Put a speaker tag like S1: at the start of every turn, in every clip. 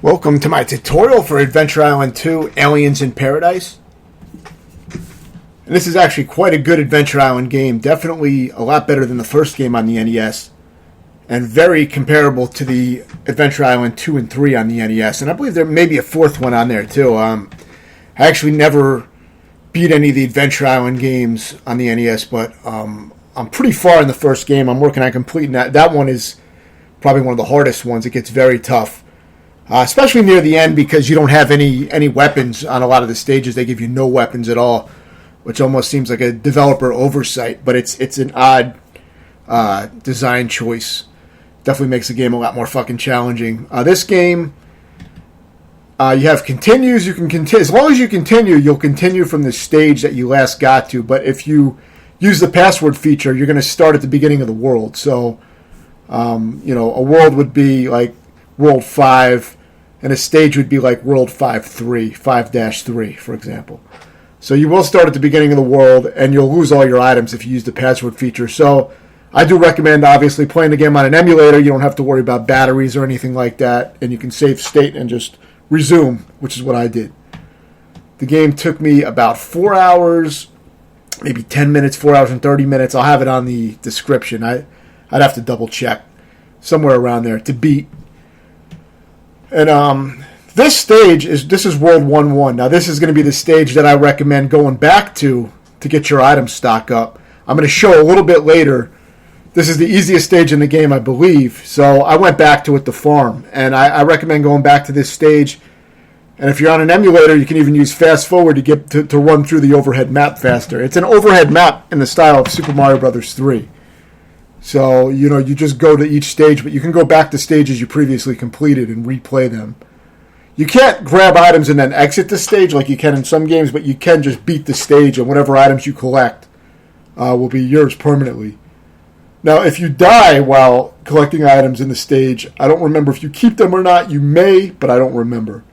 S1: Welcome to my tutorial for Adventure Island 2 Aliens in Paradise. And this is actually quite a good Adventure Island game. Definitely a lot better than the first game on the NES. And very comparable to the Adventure Island 2 and 3 on the NES. And I believe there may be a fourth one on there too. I actually never beat any of the Adventure Island games on the NES, but I'm pretty far in the first game. I'm working on completing that. That one is probably one of the hardest ones. It gets very tough. Especially near the end, because you don't have any weapons on a lot of the stages. They give you no weapons at all, which almost seems like a developer oversight, but it's an odd design choice. Definitely makes the game a lot more fucking challenging. This game, you have continues. You can continue as long as you continue. You'll continue from the stage that you last got to. But if you use the password feature, you're going to start at the beginning of the world. So, a world would be like World 5. And a stage would be like World 5-3, for example. So you will start at the beginning of the world, and you'll lose all your items if you use the password feature. So I do recommend, obviously, playing the game on an emulator. You don't have to worry about batteries or anything like that, and you can save state and just resume, which is what I did. The game took me about 4 hours, maybe 10 minutes, 4 hours and 30 minutes. I'll have it on the description. I'd have to double check somewhere around there to beat. And this stage is World 1-1. Now this is going to be the stage that I recommend going back to get your item stock up. I'm going to show a little bit later. This is the easiest stage in the game, I believe. So I went back to it to farm, and I recommend going back to this stage. And if you're on an emulator, you can even use fast forward to get to run through the overhead map faster. It's an overhead map in the style of Super Mario Bros. 3. So, you just go to each stage, but you can go back to stages you previously completed and replay them. You can't grab items and then exit the stage like you can in some games, but you can just beat the stage, and whatever items you collect will be yours permanently. Now, if you die while collecting items in the stage, I don't remember if you keep them or not. You may, but I don't remember.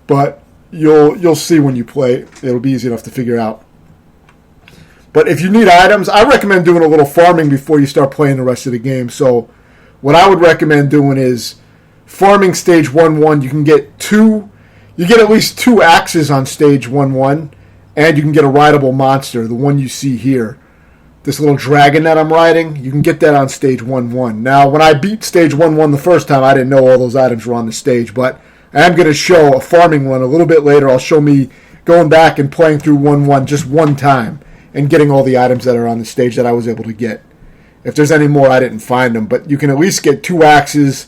S1: But you'll see when you play. It'll be easy enough to figure out. But if you need items, I recommend doing a little farming before you start playing the rest of the game. So what I would recommend doing is farming stage 1-1. You can get at least 2 axes on stage 1-1, and you can get a rideable monster, the one you see here. This little dragon that I'm riding, you can get that on stage 1-1. Now, when I beat stage 1-1 the first time, I didn't know all those items were on the stage, but I am going to show a farming one a little bit later. I'll show me going back and playing through 1-1 just one time, and getting all the items that are on the stage that I was able to get. If there's any more, I didn't find them. But you can at least get 2 axes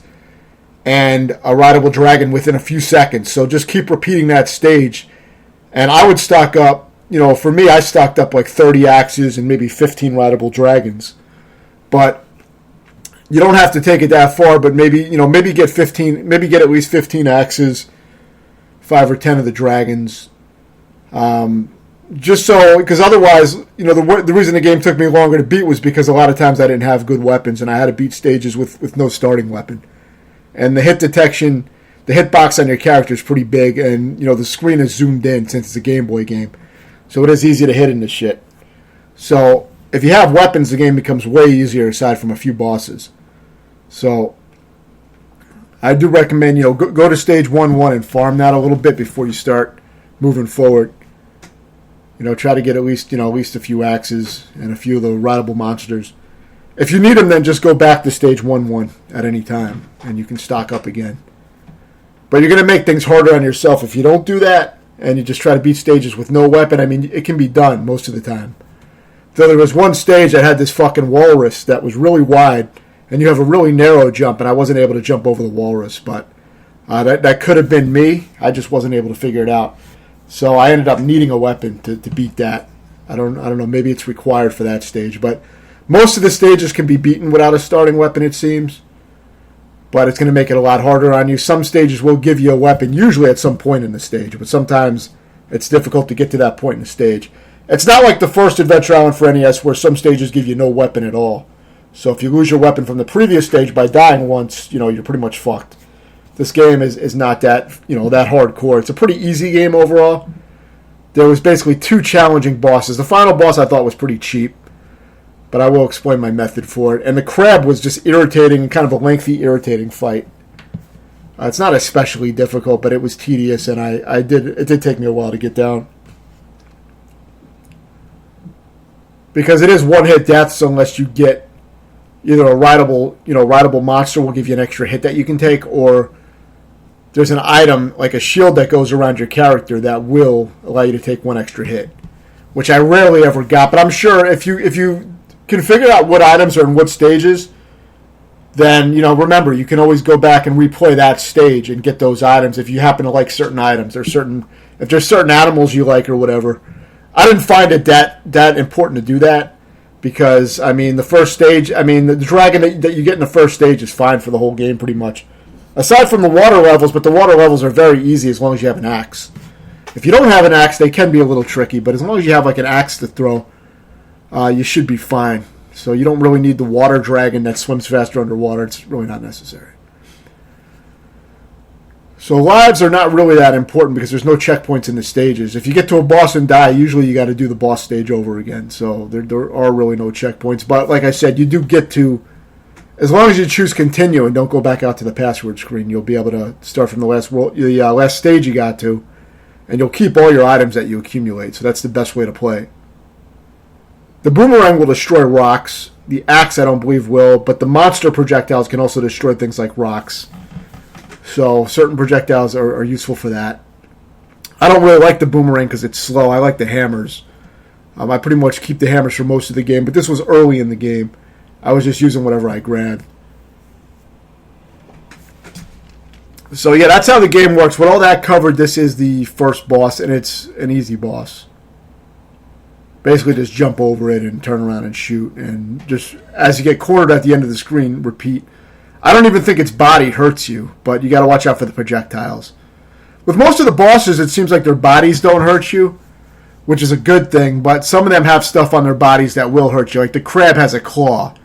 S1: and a rideable dragon within a few seconds. So just keep repeating that stage. And I would stock up, for me, I stocked up like 30 axes and maybe 15 rideable dragons. But you don't have to take it that far, but maybe get at least 15 axes, 5 or 10 of the dragons. Just so, because otherwise, the reason the game took me longer to beat was because a lot of times I didn't have good weapons, and I had to beat stages with no starting weapon. And the hit detection, the hitbox on your character is pretty big, and, the screen is zoomed in since it's a Gameboy game. So it is easy to hit into shit. So if you have weapons, the game becomes way easier aside from a few bosses. So I do recommend, go to stage 1-1 and farm that a little bit before you start moving forward. Try to get at least a few axes and a few of the rideable monsters. If you need them, then just go back to stage 1-1 at any time, and you can stock up again. But you're going to make things harder on yourself if you don't do that, and you just try to beat stages with no weapon. I mean, it can be done most of the time. Though there was one stage that had this fucking walrus that was really wide, and you have a really narrow jump, and I wasn't able to jump over the walrus, but that could have been me. I just wasn't able to figure it out. So I ended up needing a weapon to beat that. I don't know, maybe it's required for that stage. But most of the stages can be beaten without a starting weapon, it seems. But it's going to make it a lot harder on you. Some stages will give you a weapon, usually at some point in the stage. But sometimes it's difficult to get to that point in the stage. It's not like the first Adventure Island for NES where some stages give you no weapon at all. So if you lose your weapon from the previous stage by dying once, you're pretty much fucked. This game is not that that hardcore. It's a pretty easy game overall. There was basically 2 challenging bosses. The final boss I thought was pretty cheap, but I will explain my method for it. And the crab was just irritating, kind of a lengthy, irritating fight. It's not especially difficult, but it was tedious, and it did take me a while to get down. Because it is one-hit deaths unless you get either a rideable monster will give you an extra hit that you can take, or there's an item like a shield that goes around your character that will allow you to take one extra hit, which I rarely ever got. But I'm sure if you can figure out what items are in what stages, then remember you can always go back and replay that stage and get those items if you happen to like certain items. If there's certain animals you like or whatever. I didn't find it that important to do that because the first stage, the dragon that you get in the first stage is fine for the whole game pretty much. Aside from the water levels, but the water levels are very easy as long as you have an axe. If you don't have an axe, they can be a little tricky, but as long as you have like an axe to throw, you should be fine. So you don't really need the water dragon that swims faster underwater. It's really not necessary. So lives are not really that important because there's no checkpoints in the stages. If you get to a boss and die, usually you got to do the boss stage over again. So there are really no checkpoints. But like I said, you do get to, as long as you choose continue and don't go back out to the password screen, you'll be able to start from the last stage you got to, and you'll keep all your items that you accumulate. So that's the best way to play. The boomerang will destroy rocks. The axe, I don't believe, will. But the monster projectiles can also destroy things like rocks. So certain projectiles are useful for that. I don't really like the boomerang because it's slow. I like the hammers. I pretty much keep the hammers for most of the game. But this was early in the game. I was just using whatever I grabbed. So yeah, that's how the game works. With all that covered, this is the first boss, and it's an easy boss. Basically just jump over it and turn around and shoot. And just as you get cornered at the end of the screen, repeat. I don't even think its body hurts you, but you got to watch out for the projectiles. With most of the bosses, it seems like their bodies don't hurt you, which is a good thing, but some of them have stuff on their bodies that will hurt you. Like the crab has a claw.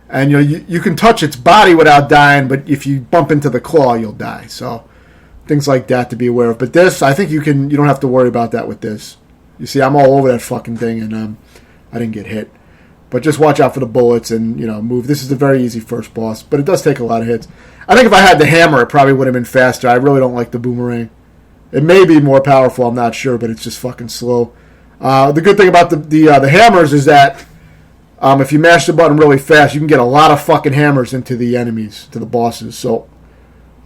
S1: And you can touch its body without dying, but if you bump into the claw, you'll die. So things like that to be aware of. But this, I think you don't have to worry about that with this. You see, I'm all over that fucking thing, and I didn't get hit. But just watch out for the bullets and, move. This is a very easy first boss, but it does take a lot of hits. I think if I had the hammer, it probably would have been faster. I really don't like the boomerang. It may be more powerful, I'm not sure, but it's just fucking slow. The good thing about the hammers is that if you mash the button really fast, you can get a lot of fucking hammers into the enemies, to the bosses. So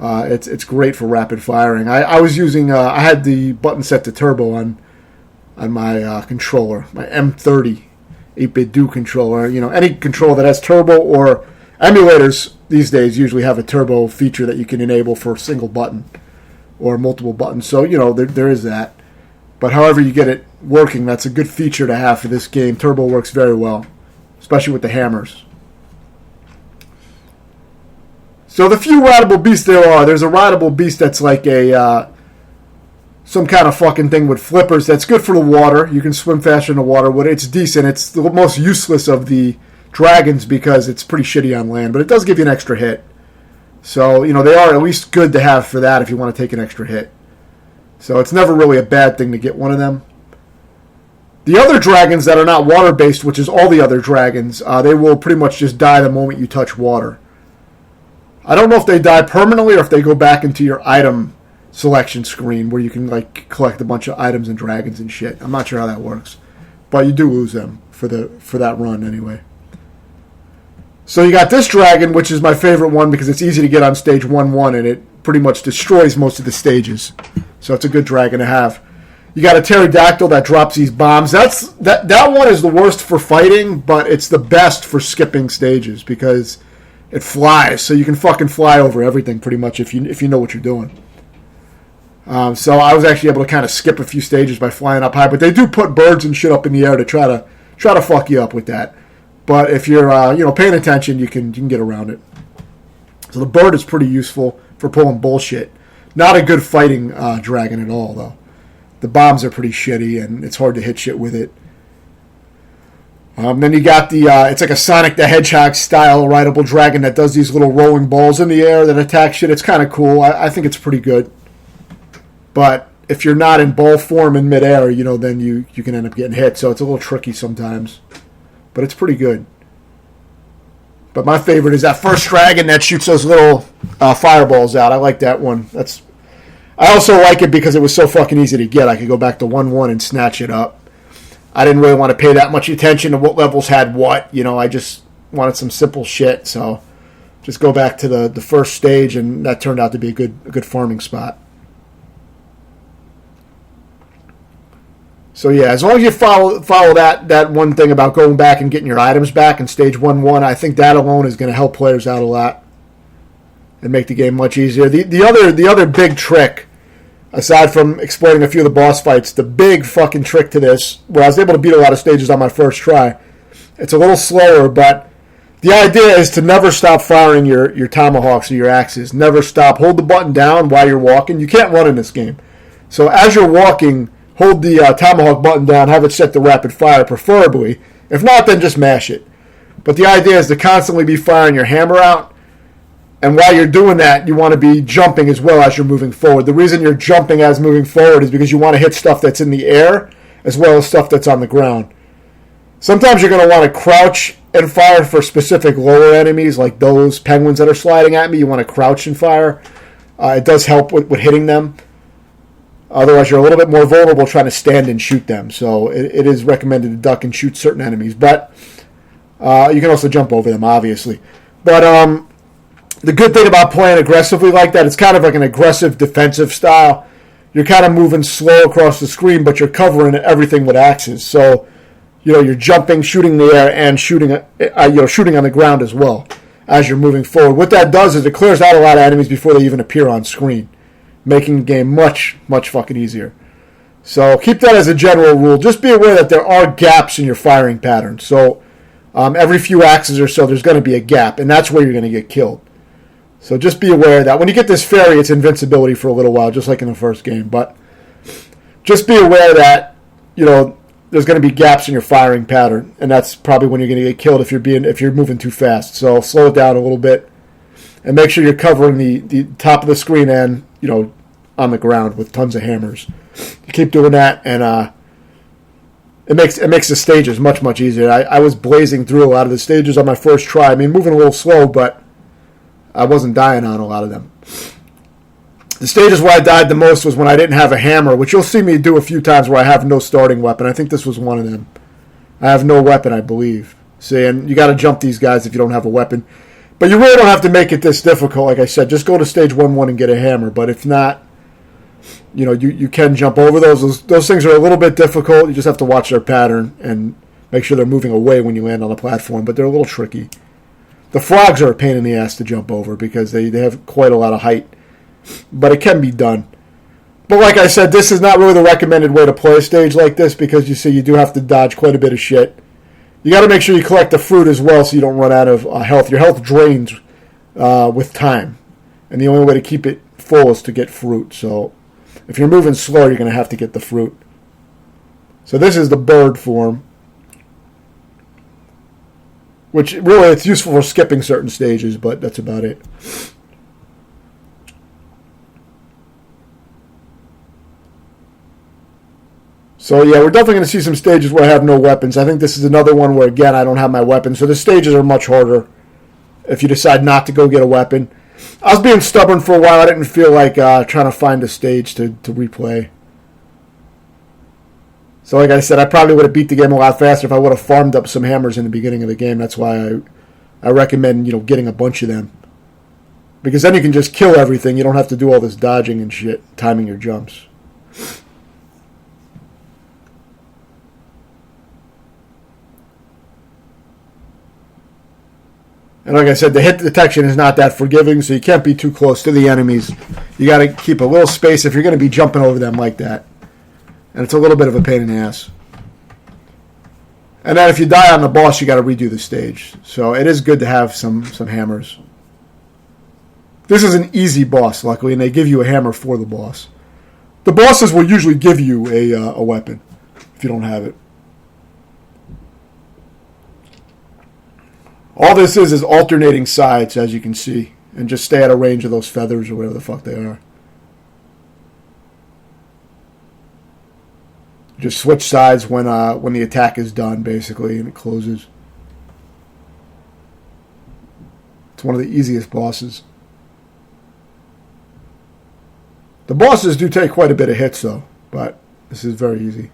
S1: it's great for rapid firing. I was using, I had the button set to turbo on my controller, my M30 8-bit do controller. Any controller that has turbo, or emulators these days usually have a turbo feature that you can enable for a single button or multiple buttons. So, there is that. But however you get it working, that's a good feature to have for this game. Turbo works very well, especially with the hammers. So the few rideable beasts there are, there's a rideable beast that's like some kind of fucking thing with flippers that's good for the water. You can swim faster in the water with it. It's decent. It's the most useless of the dragons because it's pretty shitty on land, but it does give you an extra hit. So, they are at least good to have for that if you want to take an extra hit. So it's never really a bad thing to get one of them. The other dragons that are not water-based, which is all the other dragons, they will pretty much just die the moment you touch water. I don't know if they die permanently or if they go back into your item selection screen where you can collect a bunch of items and dragons and shit. I'm not sure how that works, but you do lose them for that run anyway. So you got this dragon, which is my favorite one because it's easy to get on stage 1-1 and it pretty much destroys most of the stages. So it's a good dragon to have. You got a pterodactyl that drops these bombs. That one is the worst for fighting, but it's the best for skipping stages because it flies. So you can fucking fly over everything pretty much if you know what you're doing. So I was actually able to kind of skip a few stages by flying up high, but they do put birds and shit up in the air to try to fuck you up with that. But if you're paying attention, you can get around it. So the bird is pretty useful for pulling bullshit. Not a good fighting dragon at all, though. The bombs are pretty shitty, and it's hard to hit shit with it. Then you got it's like a Sonic the Hedgehog style rideable dragon that does these little rolling balls in the air that attack shit. It's kind of cool. I think it's pretty good. But if you're not in ball form in midair, then you can end up getting hit. So it's a little tricky sometimes. But it's pretty good. But my favorite is that first dragon that shoots those little fireballs out. I like that one. I also like it because it was so fucking easy to get. I could go back to 1-1 and snatch it up. I didn't really want to pay that much attention to what levels had what. I just wanted some simple shit. So just go back to the first stage, and that turned out to be a good farming spot. So yeah, as long as you follow that one thing about going back and getting your items back in stage 1-1, I think that alone is going to help players out a lot and make the game much easier. The other big trick, aside from exploiting a few of the boss fights, the big fucking trick to this, where I was able to beat a lot of stages on my first try, it's a little slower, but the idea is to never stop firing your tomahawks or your axes. Never stop. Hold the button down while you're walking. You can't run in this game. So as you're walking, hold the tomahawk button down, have it set to rapid fire, preferably. If not, then just mash it. But the idea is to constantly be firing your hammer out, and while you're doing that, you want to be jumping as well as you're moving forward. The reason you're jumping as moving forward is because you want to hit stuff that's in the air as well as stuff that's on the ground. Sometimes you're going to want to crouch and fire for specific lower enemies, like those penguins that are sliding at me. You want to crouch and fire. It does help with hitting them. Otherwise, you're a little bit more vulnerable trying to stand and shoot them. So it is recommended to duck and shoot certain enemies. But you can also jump over them, obviously. But the good thing about playing aggressively like that, it's kind of like an aggressive defensive style. You're kind of moving slow across the screen, but you're covering everything with axes. So you're jumping, shooting in the air, and shooting on the ground as well as you're moving forward. What that does is it clears out a lot of enemies before they even appear on screen, making the game much, much fucking easier. So keep that as a general rule. Just be aware that there are gaps in your firing pattern. So every few axes or so, there's going to be a gap, and that's where you're going to get killed. So just be aware of that. When you get this fairy, it's invincibility for a little while, just like in the first game. But just be aware that, there's going to be gaps in your firing pattern, and that's probably when you're going to get killed if you're moving too fast. So slow it down a little bit, and make sure you're covering the top of the screen and on the ground with tons of hammers. You keep doing that, and it makes the stages much, much easier. I was blazing through a lot of the stages on my first try. I mean, moving a little slow, but I wasn't dying on a lot of them. The stages where I died the most was when I didn't have a hammer, which you'll see me do a few times where I have no starting weapon. I think this was one of them. I have no weapon, I believe. See, and you got to jump these guys if you don't have a weapon. But you really don't have to make it this difficult. Like I said, just go to stage 1-1 and get a hammer. But if not, you can jump over those. Those things are a little bit difficult. You just have to watch their pattern and make sure they're moving away when you land on the platform. But they're a little tricky. The frogs are a pain in the ass to jump over because they have quite a lot of height. But it can be done. But like I said, this is not really the recommended way to play a stage like this because you do have to dodge quite a bit of shit. You got to make sure you collect the fruit as well so you don't run out of health. Your health drains with time. And the only way to keep it full is to get fruit. So if you're moving slow, you're going to have to get the fruit. So this is the bird form, which really it's useful for skipping certain stages, but that's about it. So yeah, we're definitely going to see some stages where I have no weapons. I think this is another one where, again, I don't have my weapon. So the stages are much harder if you decide not to go get a weapon. I was being stubborn for a while. I didn't feel like trying to find a stage to replay. So like I said, I probably would have beat the game a lot faster if I would have farmed up some hammers in the beginning of the game. That's why I recommend getting a bunch of them. Because then you can just kill everything. You don't have to do all this dodging and shit, timing your jumps. And like I said, the hit detection is not that forgiving, so you can't be too close to the enemies. You got to keep a little space if you're going to be jumping over them like that. And it's a little bit of a pain in the ass. And then if you die on the boss, you got to redo the stage. So it is good to have some hammers. This is an easy boss, luckily, and they give you a hammer for the boss. The bosses will usually give you a weapon if you don't have it. All this is alternating sides, as you can see, and just stay out of range of those feathers or whatever the fuck they are. Just switch sides when the attack is done, basically, and it closes. It's one of the easiest bosses. The bosses do take quite a bit of hits, though, but this is very easy.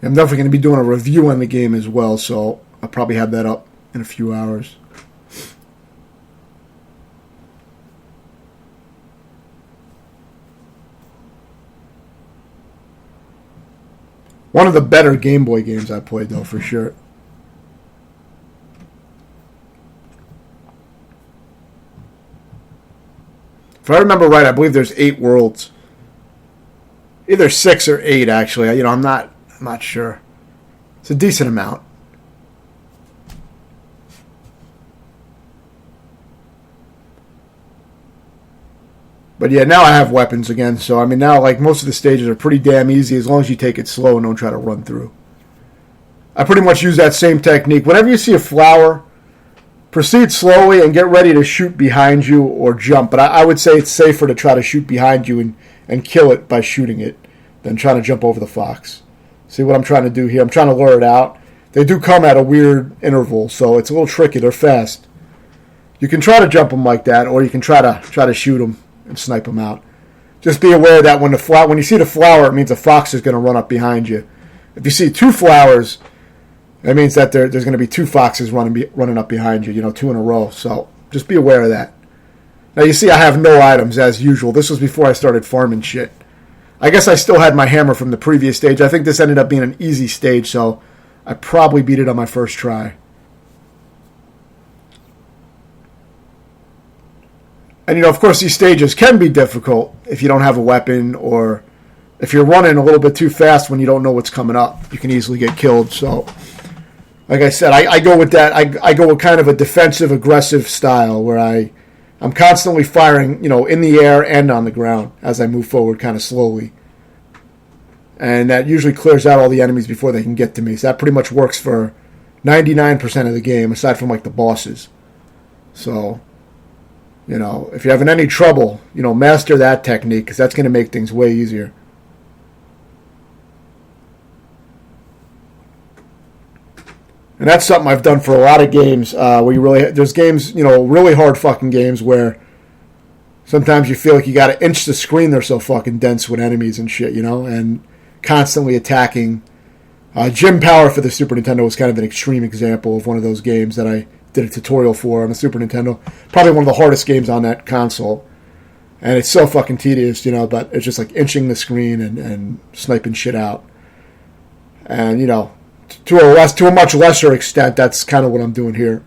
S1: I'm definitely going to be doing a review on the game as well, so I'll probably have that up in a few hours. One of the better Game Boy games I played, though, for sure. If I remember right, I believe there's 8 worlds. Either 6 or 8, actually. I'm not sure. It's a decent amount. But yeah, now I have weapons again, so now like most of the stages are pretty damn easy as long as you take it slow and don't try to run through. I pretty much use that same technique. Whenever you see a flower, proceed slowly and get ready to shoot behind you or jump. But I would say it's safer to try to shoot behind you and kill it by shooting it than trying to jump over the fox. See what I'm trying to do here? I'm trying to lure it out. They do come at a weird interval, so it's a little tricky. They're fast. You can try to jump them like that, or you can try to shoot them and snipe them out. Just be aware that when you see the flower, it means a fox is going to run up behind you. If you see 2 flowers, that means that there's going to be 2 foxes running up behind you, 2 in a row. So just be aware of that. Now you see I have no items as usual. This was before I started farming shit. I guess I still had my hammer from the previous stage. I think this ended up being an easy stage, so I probably beat it on my first try. And, of course, these stages can be difficult if you don't have a weapon or if you're running a little bit too fast when you don't know what's coming up. You can easily get killed. So, like I said, I go with that. I go with kind of a defensive, aggressive style where I'm constantly firing, in the air and on the ground as I move forward kind of slowly. And that usually clears out all the enemies before they can get to me. So that pretty much works for 99% of the game, aside from, like, the bosses. So, if you're having any trouble, master that technique because that's going to make things way easier. And that's something I've done for a lot of games where there's games, really hard fucking games where sometimes you feel like you got to inch the screen. They're so fucking dense with enemies and shit, and constantly attacking. Gym Power for the Super Nintendo was kind of an extreme example of one of those games that I did a tutorial for on the Super Nintendo. Probably one of the hardest games on that console. And it's so fucking tedious, but it's just like inching the screen and sniping shit out. And, to a much lesser extent, that's kind of what I'm doing here.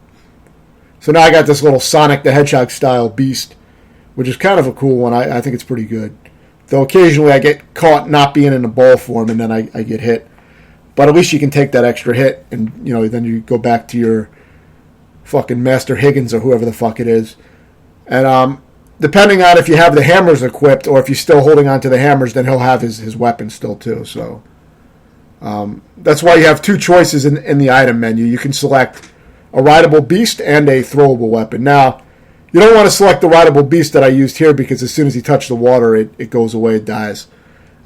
S1: So now I got this little Sonic the Hedgehog style beast, which is kind of a cool one. I think it's pretty good. Though occasionally I get caught not being in a ball form and then I get hit. But at least you can take that extra hit and, then you go back to your fucking Master Higgins or whoever the fuck it is. And depending on if you have the hammers equipped or if you're still holding on to the hammers, then he'll have his weapon still too. So that's why you have 2 choices in the item menu. You can select a rideable beast and a throwable weapon. Now, you don't want to select the rideable beast that I used here because as soon as you touch the water, it goes away, it dies.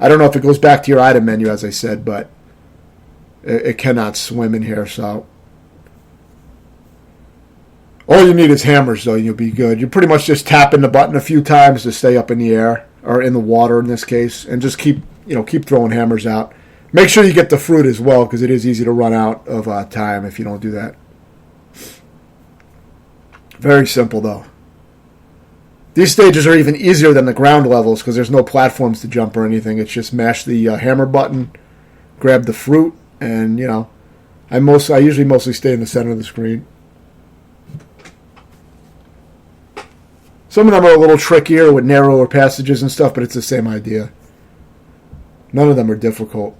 S1: I don't know if it goes back to your item menu, as I said, but it cannot swim in here, so all you need is hammers, though, and you'll be good. You're pretty much just tapping the button a few times to stay up in the air, or in the water in this case, and just keep throwing hammers out. Make sure you get the fruit as well, because it is easy to run out of time if you don't do that. Very simple, though. These stages are even easier than the ground levels, because there's no platforms to jump or anything. It's just mash the hammer button, grab the fruit, and, I usually mostly stay in the center of the screen. Some of them are a little trickier with narrower passages and stuff, but it's the same idea. None of them are difficult.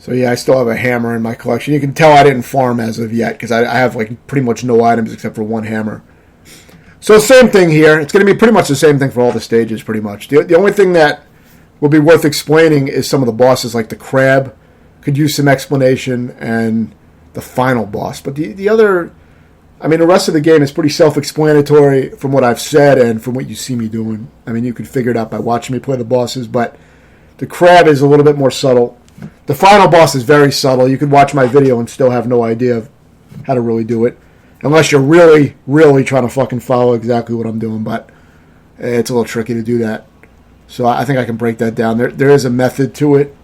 S1: So yeah, I still have a hammer in my collection. You can tell I didn't farm as of yet because I have like pretty much no items except for one hammer. So same thing here. It's going to be pretty much the same thing for all the stages pretty much. The only thing that will be worth explaining is some of the bosses like the crab could use some explanation and the final boss. But the other, I mean, the rest of the game is pretty self-explanatory from what I've said and from what you see me doing. I mean, you can figure it out by watching me play the bosses, but the crab is a little bit more subtle. The final boss is very subtle. You could watch my video and still have no idea of how to really do it. Unless you're really, really trying to fucking follow exactly what I'm doing, but it's a little tricky to do that. So I think I can break that down. There is a method to it.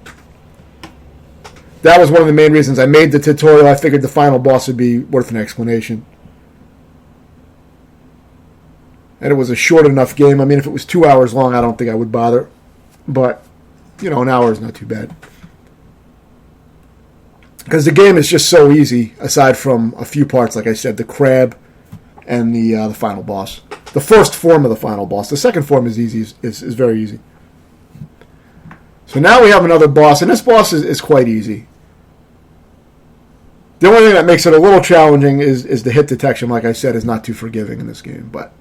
S1: That was one of the main reasons I made the tutorial. I figured the final boss would be worth an explanation. And it was a short enough game. I mean, if it was 2 hours long, I don't think I would bother. But, you know, an hour is not too bad. Because the game is just so easy, aside from a few parts, like I said, the crab and the final boss. The first form of the final boss. The second form is easy, is very easy. So now we have another boss, and this boss is quite easy. The only thing that makes it a little challenging is the hit detection, like I said, is not too forgiving in this game. But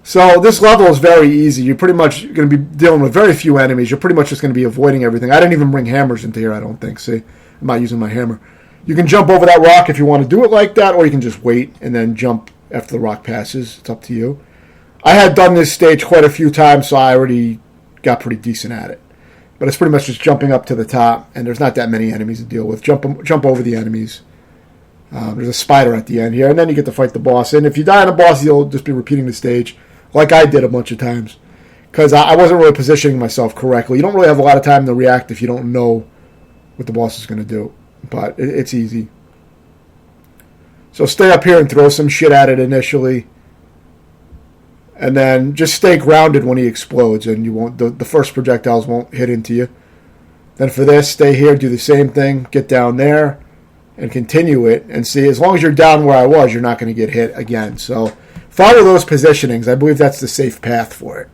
S1: so this level is very easy. You're pretty much going to be dealing with very few enemies. You're pretty much just going to be avoiding everything. I didn't even bring hammers into here, I don't think. See, I'm not using my hammer. You can jump over that rock if you want to do it like that, or you can just wait and then jump after the rock passes. It's up to you. I had done this stage quite a few times, so I already got pretty decent at it. But it's pretty much just jumping up to the top, and there's not that many enemies to deal with. Jump over the enemies. There's a spider at the end here, and then you get to fight the boss. And if you die on the boss, you'll just be repeating the stage, like I did a bunch of times. Because I wasn't really positioning myself correctly. You don't really have a lot of time to react if you don't know what the boss is going to do. But it's easy. So stay up here and throw some shit at it initially. And then just stay grounded when he explodes, and you won't. The first projectiles won't hit into you. Then for this, stay here, do the same thing, get down there, and continue it. And see, as long as you're down where I was, you're not going to get hit again. So follow those positionings. I believe that's the safe path for it.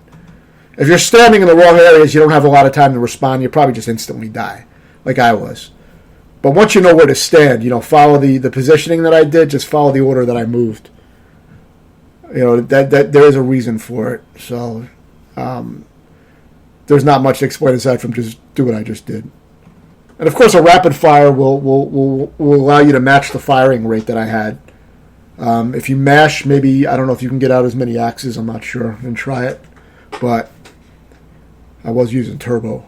S1: If you're standing in the wrong areas, you don't have a lot of time to respond. You probably just instantly die, like I was. But once you know where to stand, follow the positioning that I did. Just follow the order that I moved. That there is a reason for it. So there's not much to explain aside from just do what I just did. And of course, a rapid fire will allow you to match the firing rate that I had. If you mash, maybe, I don't know if you can get out as many axes. I'm not sure. And try it. But I was using turbo.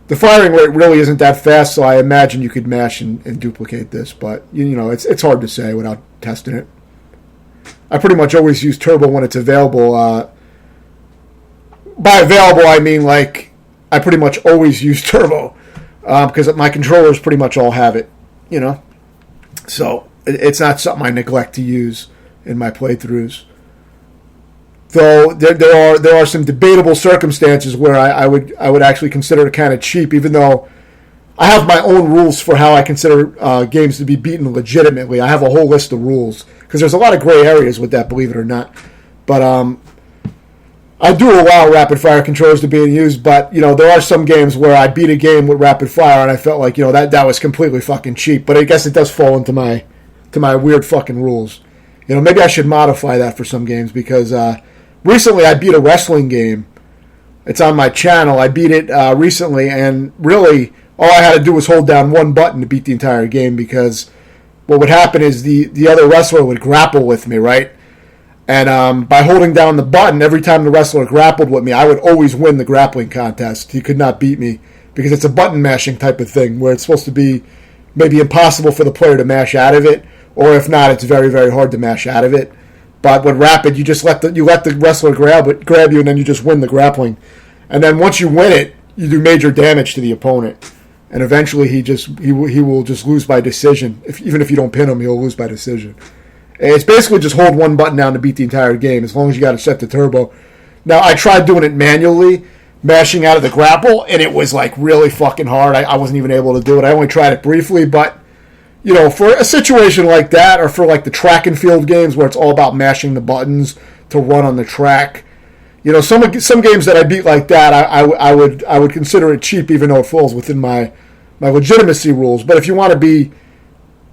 S1: The firing rate really isn't that fast, so I imagine you could mash and duplicate this. But, it's hard to say without testing it. I pretty much always use turbo when it's available. By available, I mean like I pretty much always use turbo because my controllers pretty much all have it, So it's not something I neglect to use in my playthroughs. Though there are some debatable circumstances where I would actually consider it kind of cheap, even though I have my own rules for how I consider games to be beaten legitimately. I have a whole list of rules because there's a lot of gray areas with that, believe it or not. But I do allow rapid fire controllers to be used. But there are some games where I beat a game with rapid fire and I felt like that was completely fucking cheap. But I guess it does fall into my weird fucking rules. Maybe I should modify that for some games because recently I beat a wrestling game. It's on my channel. I beat it recently, and really all I had to do was hold down one button to beat the entire game because what would happen is the other wrestler would grapple with me, right? And by holding down the button, every time the wrestler grappled with me, I would always win the grappling contest. He could not beat me because it's a button mashing type of thing where it's supposed to be maybe impossible for the player to mash out of it, or if not, it's very, very hard to mash out of it. But with rapid, you just let the wrestler grab you, and then you just win the grappling. And then once you win it, you do major damage to the opponent. And eventually he will just lose by decision. Even if you don't pin him, he'll lose by decision. And it's basically just hold one button down to beat the entire game, as long as you got it set to turbo. Now, I tried doing it manually, mashing out of the grapple, and it was like really fucking hard. I wasn't even able to do it. I only tried it briefly, but for a situation like that, or for like the track and field games where it's all about mashing the buttons to run on the track, Some games that I beat like that, I would consider it cheap, even though it falls within my legitimacy rules. But if you want to be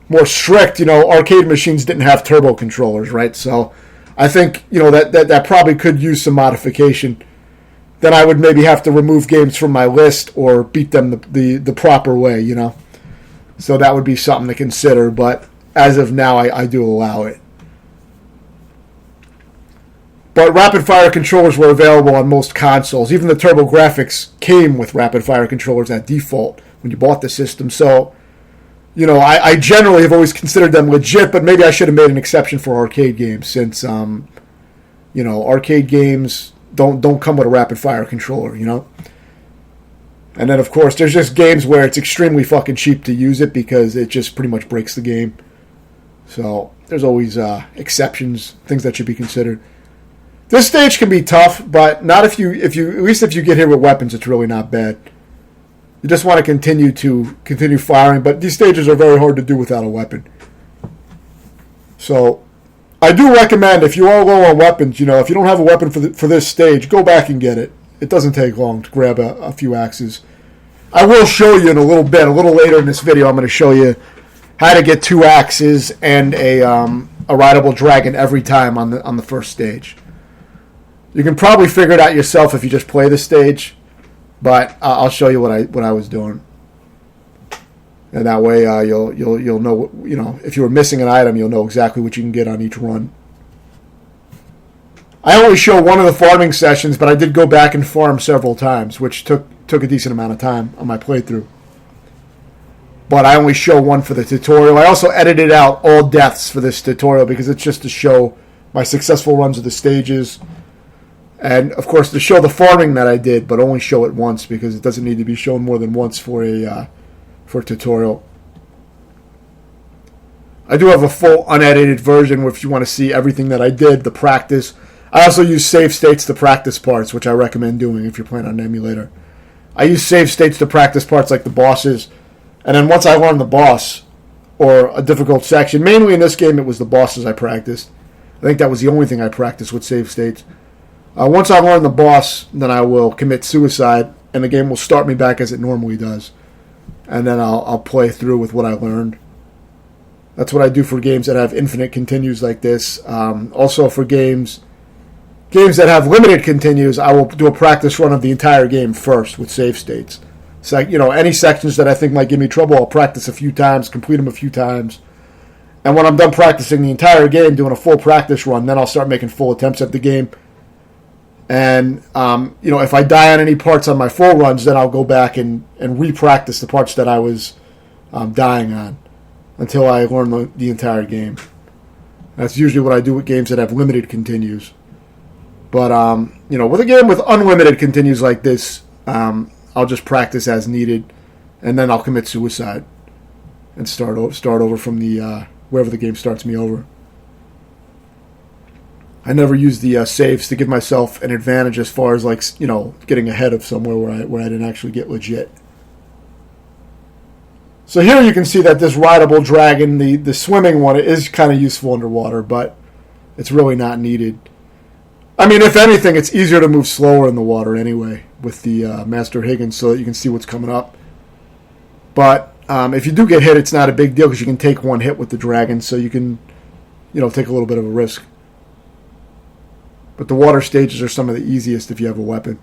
S1: more strict, arcade machines didn't have turbo controllers, right? So I think that probably could use some modification. Then I would maybe have to remove games from my list or beat them the proper way, So that would be something to consider. But as of now, I do allow it. But rapid-fire controllers were available on most consoles. Even the TurboGrafx came with rapid-fire controllers at default when you bought the system. So, I generally have always considered them legit, but maybe I should have made an exception for arcade games since, arcade games don't come with a rapid-fire controller, And then, of course, there's just games where it's extremely fucking cheap to use it because it just pretty much breaks the game. So there's always exceptions, things that should be considered. This stage can be tough, but not if you at least if you get hit with weapons, it's really not bad. You just want to continue firing, but these stages are very hard to do without a weapon. So I do recommend, if you are low on weapons, if you don't have a weapon for this stage, go back and get it. It doesn't take long to grab a few axes. I will show you in a little bit, a little later in this video, I'm going to show you how to get 2 axes and a rideable dragon every time on the first stage. You can probably figure it out yourself if you just play the stage, but I'll show you what I was doing, and that way you'll know, if you were missing an item, you'll know exactly what you can get on each run. I only show one of the farming sessions, but I did go back and farm several times, which took a decent amount of time on my playthrough. But I only show one for the tutorial. I also edited out all deaths for this tutorial because it's just to show my successful runs of the stages. And, of course, to show the farming that I did, but only show it once because it doesn't need to be shown more than once for a tutorial. I do have a full unedited version if you want to see everything that I did, the practice. I also use save states to practice parts, which I recommend doing if you're playing on an emulator. I use save states to practice parts like the bosses. And then once I learn the boss or a difficult section, mainly in this game it was the bosses I practiced. I think that was the only thing I practiced with save states. Once I learn the boss, then I will commit suicide, and the game will start me back as it normally does. And then I'll play through with what I learned. That's what I do for games that have infinite continues like this. Also for games that have limited continues, I will do a practice run of the entire game first with save states. So, any sections that I think might give me trouble, I'll practice a few times, complete them a few times. And when I'm done practicing the entire game, doing a full practice run, then I'll start making full attempts at the game. And, if I die on any parts on my full runs, then I'll go back and re-practice the parts that I was dying on until I learn the entire game. That's usually what I do with games that have limited continues. But, with a game with unlimited continues like this, I'll just practice as needed, and then I'll commit suicide and start over from the wherever the game starts me over. I never use the saves to give myself an advantage as far as getting ahead of somewhere where I didn't actually get legit. So here you can see that this rideable dragon, the swimming one, is kind of useful underwater, but it's really not needed. I mean, if anything, it's easier to move slower in the water anyway with the Master Higgins so that you can see what's coming up. But if you do get hit, it's not a big deal because you can take one hit with the dragon, so you can, take a little bit of a risk. But the water stages are some of the easiest if you have a weapon.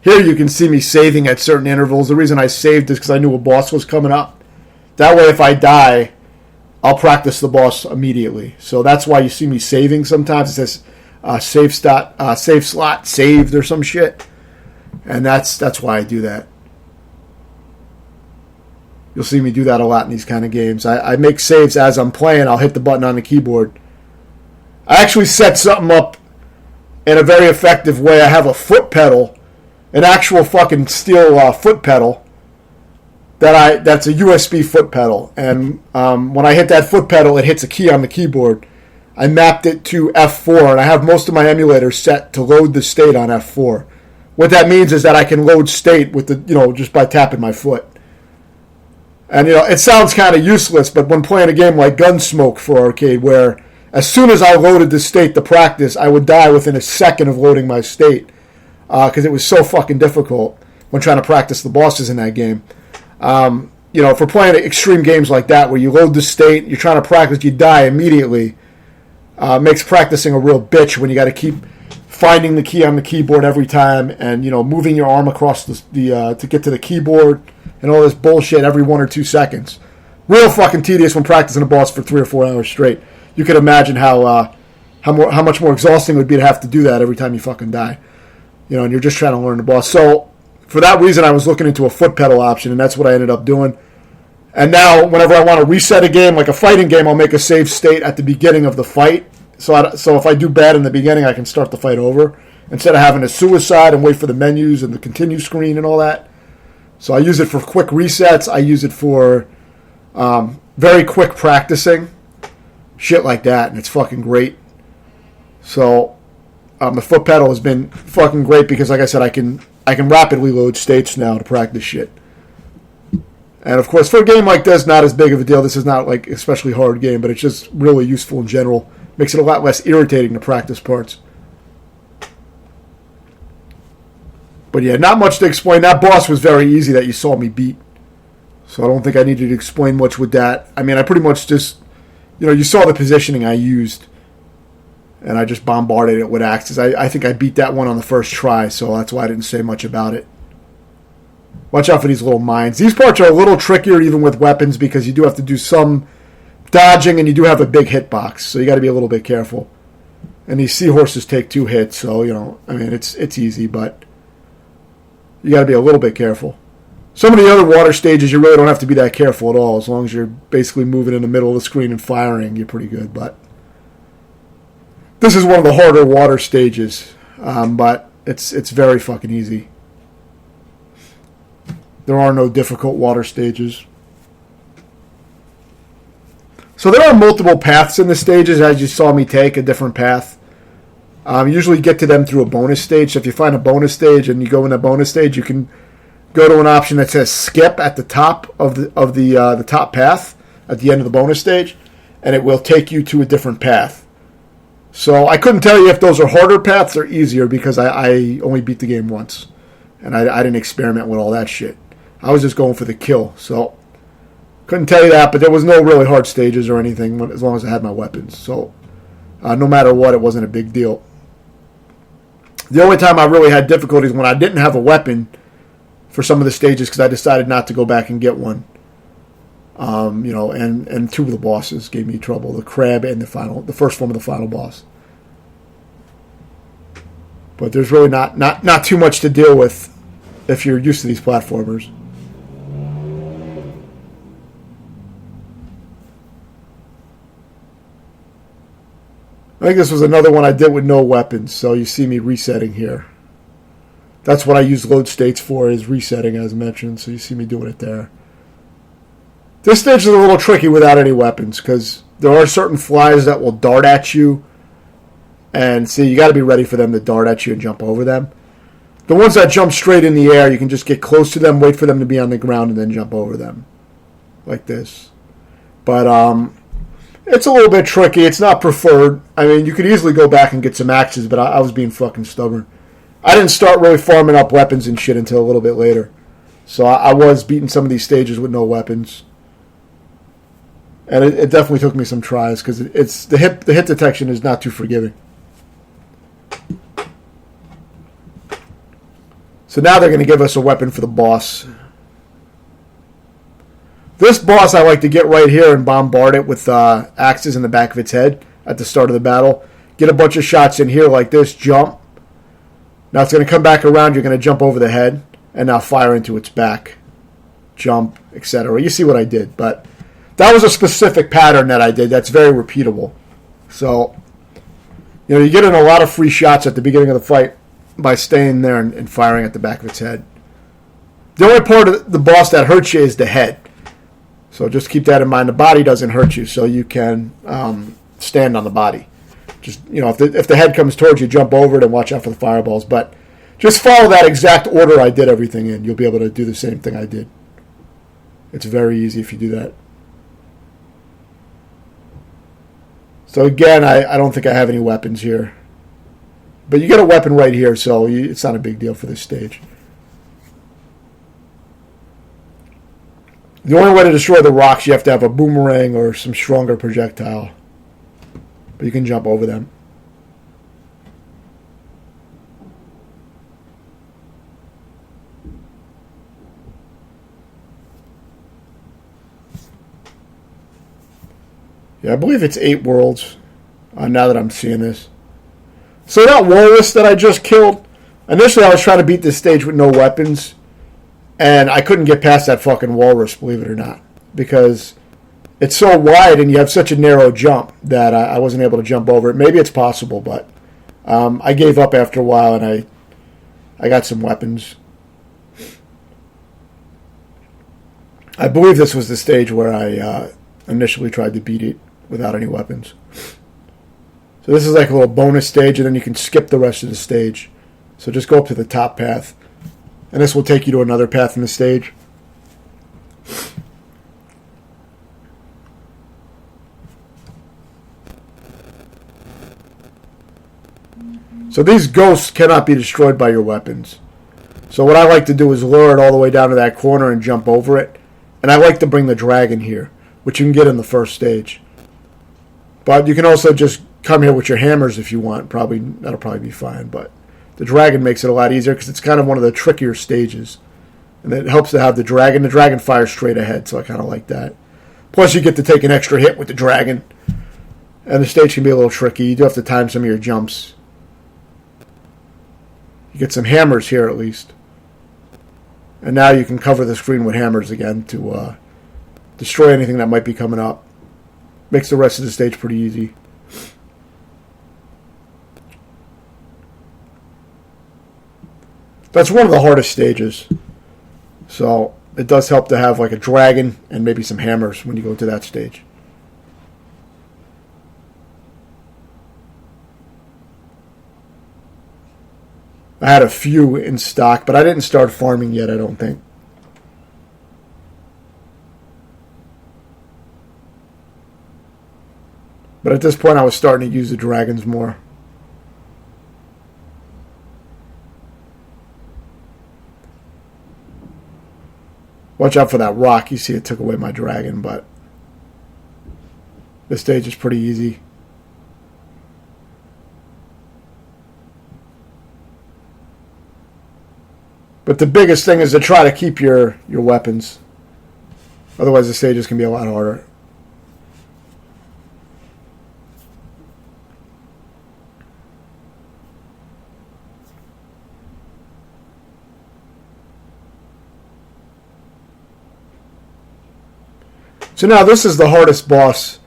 S1: Here you can see me saving at certain intervals. The reason I saved is because I knew a boss was coming up. That way if I die, I'll practice the boss immediately. So that's why you see me saving sometimes. It says save slot saved or some shit. And that's why I do that. You'll see me do that a lot in these kind of games. I make saves as I'm playing. I'll hit the button on the keyboard. I actually set something up in a very effective way. I have a foot pedal, an actual fucking steel foot pedal that's a USB foot pedal. And when I hit that foot pedal, it hits a key on the keyboard. I mapped it to F4, and I have most of my emulators set to load the state on F4. What that means is that I can load state with just by tapping my foot. And, it sounds kind of useless, but when playing a game like Gunsmoke for arcade, where as soon as I loaded the state to practice, I would die within a second of loading my state, because it was so fucking difficult when trying to practice the bosses in that game. For playing extreme games like that, where you load the state, you're trying to practice, you die immediately, makes practicing a real bitch when you got to keep finding the key on the keyboard every time, and moving your arm across the to get to the keyboard, and all this bullshit every 1 or 2 seconds. Real fucking tedious when practicing a boss for 3 or 4 hours straight. You could imagine how much more exhausting it would be to have to do that every time you fucking die. And you're just trying to learn the boss. So for that reason, I was looking into a foot pedal option, and that's what I ended up doing. And now, whenever I want to reset a game, like a fighting game, I'll make a save state at the beginning of the fight. So if I do bad in the beginning, I can start the fight over, instead of having a suicide and wait for the menus and the continue screen and all that. So I use it for quick resets. I use it for very quick practicing. Shit like that, and it's fucking great. So the foot pedal has been fucking great because, like I said, I can rapidly load states now to practice shit. And of course, for a game like this, not as big of a deal. This is not like especially hard game, but it's just really useful in general. Makes it a lot less irritating to practice parts. But yeah, not much to explain. That boss was very easy that you saw me beat. So I don't think I needed to explain much with that. I mean, I pretty much just, you saw the positioning I used. And I just bombarded it with axes. I think I beat that one on the first try, so that's why I didn't say much about it. Watch out for these little mines. These parts are a little trickier even with weapons because you do have to do some dodging and you do have a big hitbox, so you got to be a little bit careful. And these seahorses take 2 hits, so, it's easy, but you got to be a little bit careful. Some of the other water stages, you really don't have to be that careful at all. As long as you're basically moving in the middle of the screen and firing, you're pretty good. But this is one of the harder water stages, but it's very fucking easy. There are no difficult water stages. So there are multiple paths in the stages, as you saw me take a different path. Usually get to them through a bonus stage. So if you find a bonus stage and you go in a bonus stage, you can go to an option that says skip at the top of the top path at the end of the bonus stage, and it will take you to a different path. So I couldn't tell you if those are harder paths or easier because I only beat the game once, and I didn't experiment with all that shit. I was just going for the kill, so couldn't tell you that, but there was no really hard stages or anything as long as I had my weapons. So no matter what, it wasn't a big deal. The only time I really had difficulties when I didn't have a weapon for some of the stages because I decided not to go back and get one. And 2 of the bosses gave me trouble, the crab and the first form of the final boss. But there's really not too much to deal with if you're used to these platformers. I think this was another one I did with no weapons, so you see me resetting here. That's what I use load states for, is resetting as mentioned, so you see me doing it there. This stage is a little tricky without any weapons, because there are certain flies that will dart at you, and see, you got to be ready for them to dart at you and jump over them. The ones that jump straight in the air, you can just get close to them, wait for them to be on the ground, and then jump over them. Like this. But, it's a little bit tricky. It's not preferred. I mean, you could easily go back and get some axes, but I was being fucking stubborn. I didn't start really farming up weapons and shit until a little bit later. So I was beating some of these stages with no weapons. And it definitely took me some tries, because it's the hit detection is not too forgiving. So now they're going to give us a weapon for the boss. This boss I like to get right here and bombard it with axes in the back of its head at the start of the battle. Get a bunch of shots in here like this, jump. Now it's going to come back around, you're going to jump over the head, and now fire into its back. Jump, etc. You see what I did, but that was a specific pattern that I did that's very repeatable. So, you get in a lot of free shots at the beginning of the fight by staying there and firing at the back of its head. The only part of the boss that hurts you is the head. So just keep that in mind. The body doesn't hurt you, so you can stand on the body. Just, if the head comes towards you, jump over it and watch out for the fireballs. But just follow that exact order I did everything in. You'll be able to do the same thing I did. It's very easy if you do that. So again, I don't think I have any weapons here. But you get a weapon right here, so it's not a big deal for this stage. The only way to destroy the rocks, you have to have a boomerang or some stronger projectile. But you can jump over them. Yeah, I believe it's 8 worlds, now that I'm seeing this. So that walrus that I just killed, initially I was trying to beat this stage with no weapons, and I couldn't get past that fucking walrus, believe it or not, because it's so wide and you have such a narrow jump that I wasn't able to jump over it. Maybe it's possible, but I gave up after a while, and I got some weapons. I believe this was the stage where I initially tried to beat it without any weapons. So this is like a little bonus stage, and then you can skip the rest of the stage. So just go up to the top path, and this will take you to another path in the stage. So these ghosts cannot be destroyed by your weapons. So what I like to do is lure it all the way down to that corner and jump over it. And I like to bring the dragon here, which you can get in the first stage. But you can also just come here with your hammers if you want. That'll probably be fine. But the dragon makes it a lot easier because it's kind of one of the trickier stages. And it helps to have the dragon. The dragon fires straight ahead, so I kind of like that. Plus you get to take an extra hit with the dragon. And the stage can be a little tricky. You do have to time some of your jumps. You get some hammers here at least. And now you can cover the screen with hammers again to destroy anything that might be coming up. Makes the rest of the stage pretty easy. That's one of the hardest stages. So it does help to have like a dragon and maybe some hammers when you go to that stage. I had a few in stock, but I didn't start farming yet, I don't think. But at this point, I was starting to use the dragons more. Watch out for that rock. You see it took away my dragon, but this stage is pretty easy. But the biggest thing is to try to keep your weapons. Otherwise, the stages can be a lot harder. So now this is the hardest boss,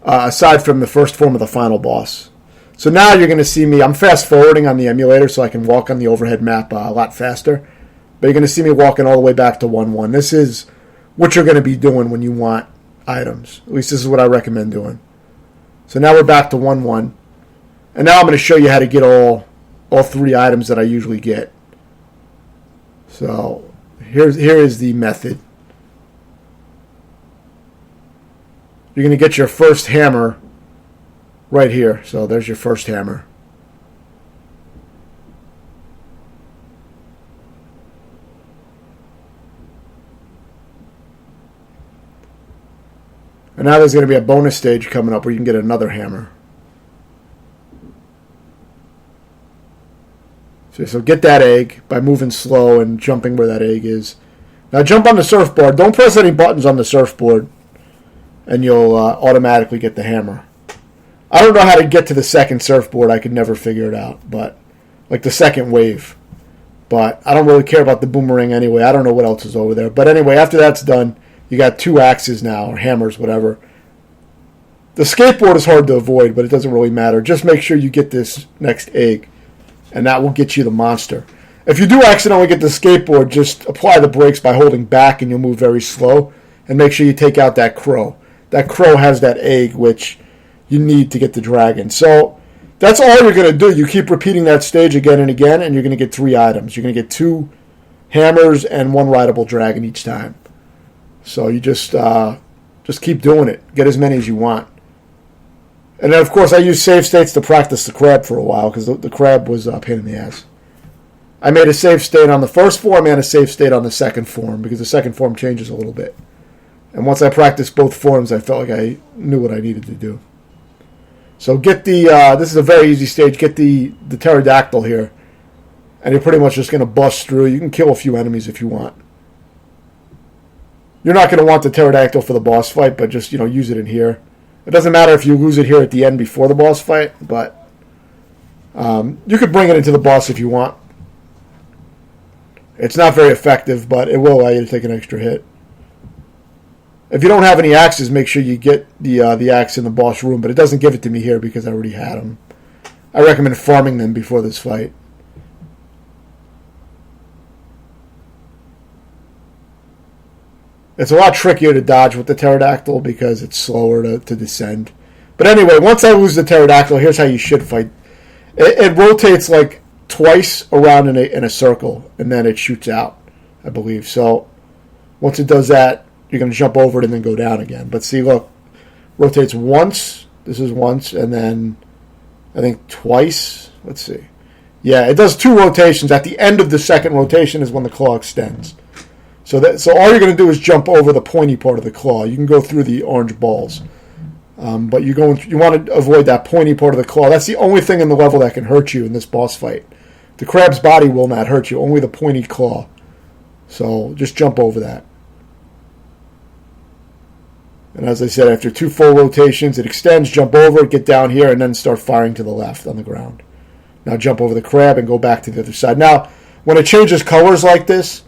S1: aside from the first form of the final boss. So now you're going to see me, I'm fast forwarding on the emulator so I can walk on the overhead map a lot faster. But you're going to see me walking all the way back to 1-1. This is what you're going to be doing when you want items. At least this is what I recommend doing. So now we're back to 1-1. And now I'm going to show you how to get all 3 items that I usually get. So here is the method. You're going to get your first hammer right here. So there's your first hammer. And now there's going to be a bonus stage coming up where you can get another hammer. So get that egg by moving slow and jumping where that egg is. Now jump on the surfboard. Don't press any buttons on the surfboard, and you'll automatically get the hammer. I don't know how to get to the second surfboard. I could never figure it out. But like the second wave. But I don't really care about the boomerang anyway. I don't know what else is over there. But anyway, after that's done, you got 2 axes now, or hammers, whatever. The skateboard is hard to avoid, but it doesn't really matter. Just make sure you get this next egg, and that will get you the monster. If you do accidentally get the skateboard, just apply the brakes by holding back, and you'll move very slow. And make sure you take out that crow. That crow has that egg, which you need to get the dragon. So that's all you're going to do. You keep repeating that stage again and again, and you're going to get 3 items. You're going to get 2 hammers and 1 rideable dragon each time. So you just keep doing it. Get as many as you want. And then, of course, I used save states to practice the crab for a while because the crab was a pain in the ass. I made a save state on the first form and a save state on the second form because the second form changes a little bit. And once I practiced both forms, I felt like I knew what I needed to do. So get the, this is a very easy stage, get the pterodactyl here. And you're pretty much just going to bust through. You can kill a few enemies if you want. You're not going to want the pterodactyl for the boss fight, but just, use it in here. It doesn't matter if you lose it here at the end before the boss fight, but you could bring it into the boss if you want. It's not very effective, but it will allow you to take an extra hit. If you don't have any axes, make sure you get the axe in the boss room, but it doesn't give it to me here because I already had them. I recommend farming them before this fight. It's a lot trickier to dodge with the pterodactyl because it's slower to descend. But anyway, once I lose the pterodactyl, here's how you should fight. It rotates like twice around in a circle, and then it shoots out, I believe. So once it does that, you're going to jump over it and then go down again. But see, look, rotates once. This is once, and then I think twice. Let's see. Yeah, it does 2 rotations. At the end of the second rotation is when the claw extends. So all you're going to do is jump over the pointy part of the claw. You can go through the orange balls. But you want to avoid that pointy part of the claw. That's the only thing in the level that can hurt you in this boss fight. The crab's body will not hurt you, only the pointy claw. So just jump over that. And as I said, after 2 full rotations, it extends, jump over it, get down here, and then start firing to the left on the ground. Now jump over the crab and go back to the other side. Now, when it changes colors like this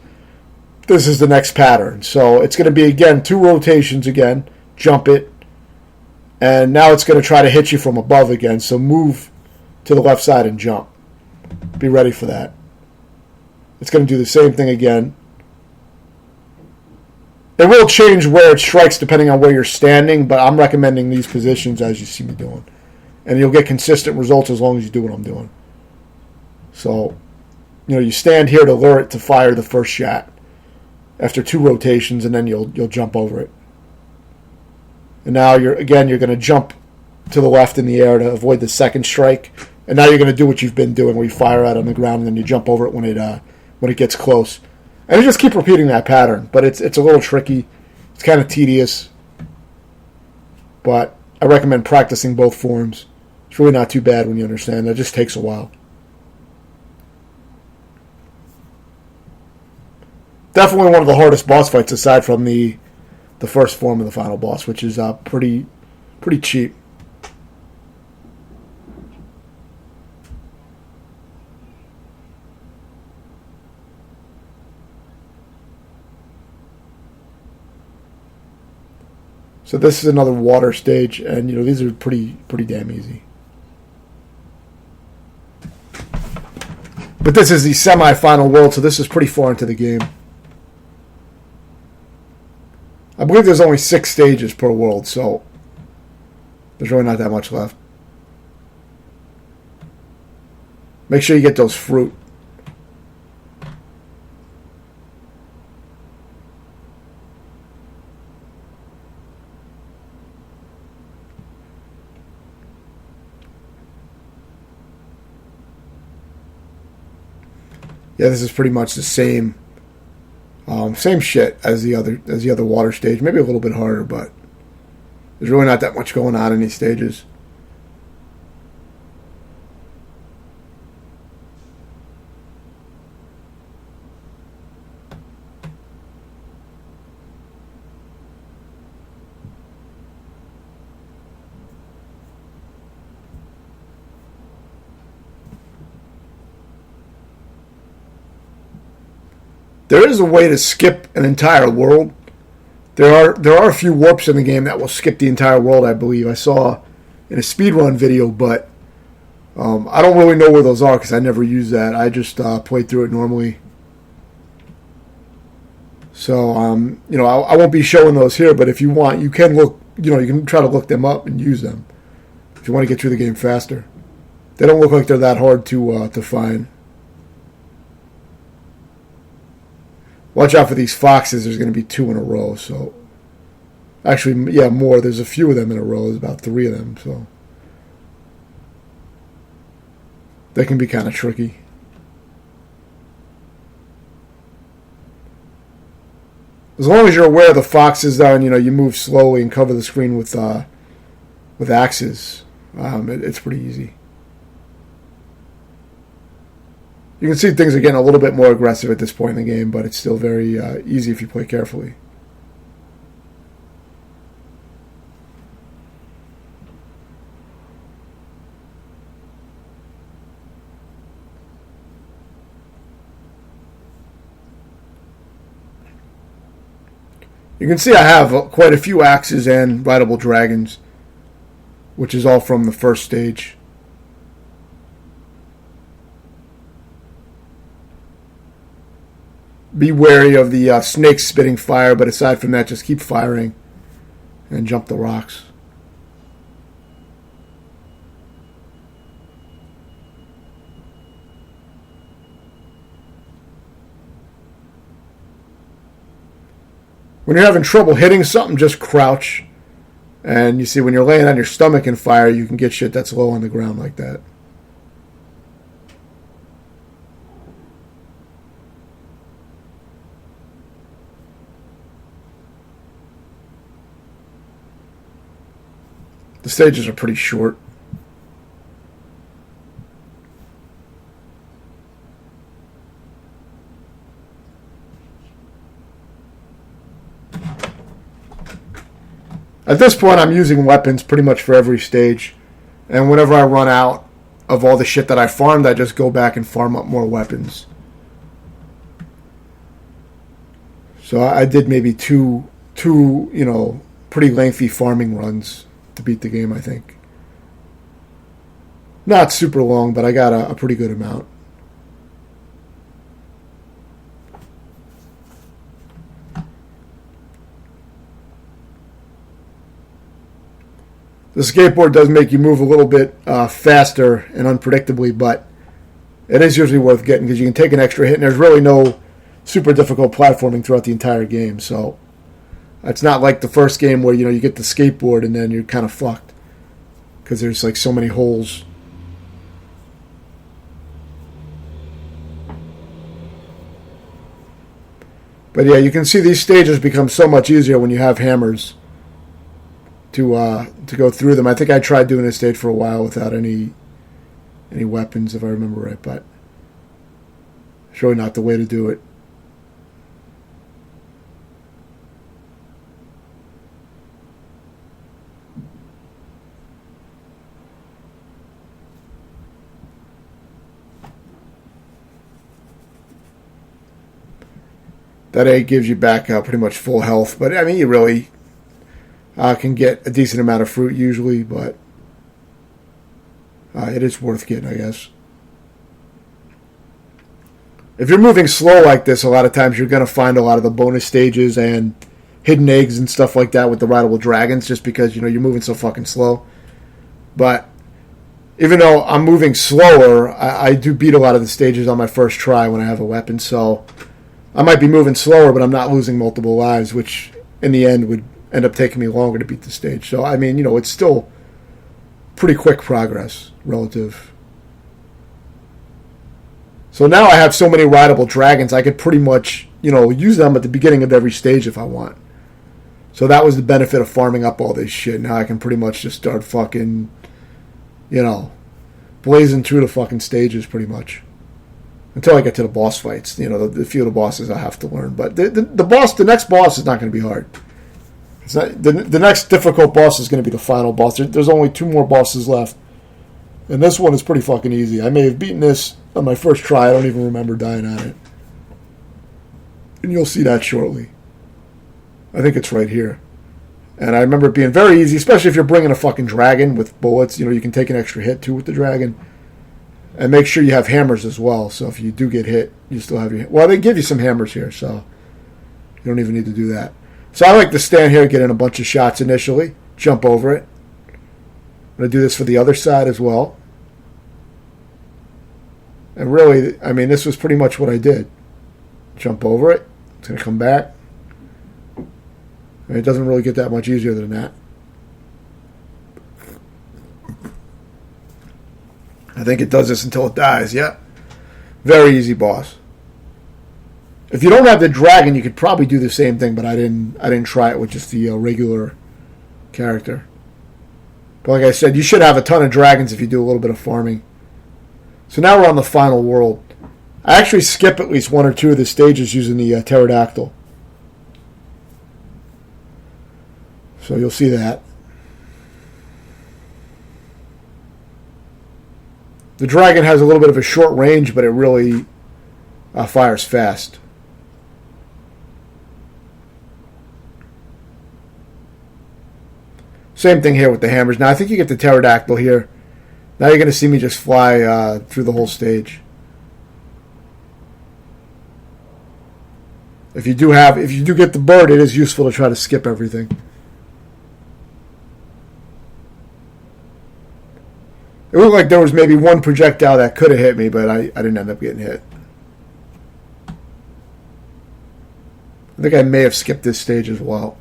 S1: is the next pattern. So it's going to be, again, 2 rotations again, jump it, and now it's going to try to hit you from above again. So move to the left side and jump. Be ready for that. It's going to do the same thing again. It will change where it strikes depending on where you're standing, but I'm recommending these positions as you see me doing. And you'll get consistent results as long as you do what I'm doing. So, you stand here to lure it to fire the first shot after 2 rotations, and then you'll jump over it. And now you're going to jump to the left in the air to avoid the second strike. And now you're going to do what you've been doing, where you fire out on the ground and then you jump over it when it gets close. And you just keep repeating that pattern, but it's a little tricky. It's kind of tedious, but I recommend practicing both forms. It's really not too bad when you understand. It just takes a while. Definitely one of the hardest boss fights aside from the first form of the final boss, which is pretty cheap. So this is another water stage, and these are pretty damn easy. But this is the semi-final world, so this is pretty far into the game. I believe there's only 6 stages per world, so there's really not that much left. Make sure you get those fruit. Yeah, this is pretty much the same shit as the other water stage. Maybe a little bit harder, but there's really not that much going on in these stages. There is a way to skip an entire world. There are a few warps in the game that will skip the entire world, I believe. I saw in a speedrun video, but I don't really know where those are because I never use that. I just played through it normally. So, I won't be showing those here, but if you want, you can look, you can try to look them up and use them if you want to get through the game faster. They don't look like they're that hard to find. Watch out for these foxes. There's going to be 2 in a row. So, actually, yeah, more. There's a few of them in a row. There's about 3 of them. So, they can be kind of tricky. As long as you're aware of the foxes, though, and you move slowly and cover the screen with axes, it's pretty easy. You can see things are getting a little bit more aggressive at this point in the game, but it's still very easy if you play carefully. You can see I have quite a few axes and rideable dragons, which is all from the first stage. Be wary of the snakes spitting fire, but aside from that, just keep firing and jump the rocks. When you're having trouble hitting something, just crouch. And you see, when you're laying on your stomach in fire, you can get shit that's low on the ground like that. The stages are pretty short. At this point, I'm using weapons pretty much for every stage. And whenever I run out of all the shit that I farmed, I just go back and farm up more weapons. So I did maybe two pretty lengthy farming runs to beat the game, I think. Not super long, but I got a pretty good amount. The skateboard does make you move a little bit faster and unpredictably, but it is usually worth getting because you can take an extra hit, and there's really no super difficult platforming throughout the entire game. So it's not like the first game where you get the skateboard and then you're kind of fucked because there's like so many holes. But yeah, you can see these stages become so much easier when you have hammers to go through them. I think I tried doing a stage for a while without any weapons, if I remember right, but it's really not the way to do it. That egg gives you back pretty much full health, but I mean, you really can get a decent amount of fruit usually, but it is worth getting, I guess. If you're moving slow like this, a lot of times you're going to find a lot of the bonus stages and hidden eggs and stuff like that with the rideable dragons, just because you're moving so fucking slow. But even though I'm moving slower, I do beat a lot of the stages on my first try when I have a weapon, so I might be moving slower, but I'm not losing multiple lives, which in the end would end up taking me longer to beat the stage. So, I mean, it's still pretty quick progress relative. So now I have so many rideable dragons, I could pretty much, use them at the beginning of every stage if I want. So that was the benefit of farming up all this shit. Now I can pretty much just start fucking, blazing through the fucking stages pretty much. Until I get to the boss fights. The few of the bosses I have to learn. But the next boss is not going to be hard. It's not, the next difficult boss is going to be the final boss. There's only 2 more bosses left. And this one is pretty fucking easy. I may have beaten this on my first try. I don't even remember dying on it. And you'll see that shortly. I think it's right here. And I remember it being very easy, especially if you're bringing a fucking dragon with bullets. You can take an extra hit too with the dragon. And make sure you have hammers as well. So if you do get hit, you still have your... Well, they give you some hammers here, so you don't even need to do that. So I like to stand here, get in a bunch of shots initially, jump over it. I'm going to do this for the other side as well. And really, I mean, this was pretty much what I did. Jump over it, It's going to come back. It doesn't really get that much easier than that. I think it does this until it dies. Yeah. Very easy boss. If you don't have the dragon, you could probably do the same thing, but I didn't try it with just the regular character. But like I said, you should have a ton of dragons if you do a little bit of farming. So now we're on the final world. I actually skip at least one or two of the stages using the pterodactyl. So you'll see that. The dragon has a little bit of a short range, but it really fires fast. Same thing here with the hammers. Now I think you get the pterodactyl here. Now you're going to see me just fly through the whole stage. If you do get the bird, it is useful to try to skip everything. It looked like there was maybe one projectile that could have hit me, but I didn't end up getting hit. I think I may have skipped this stage as well.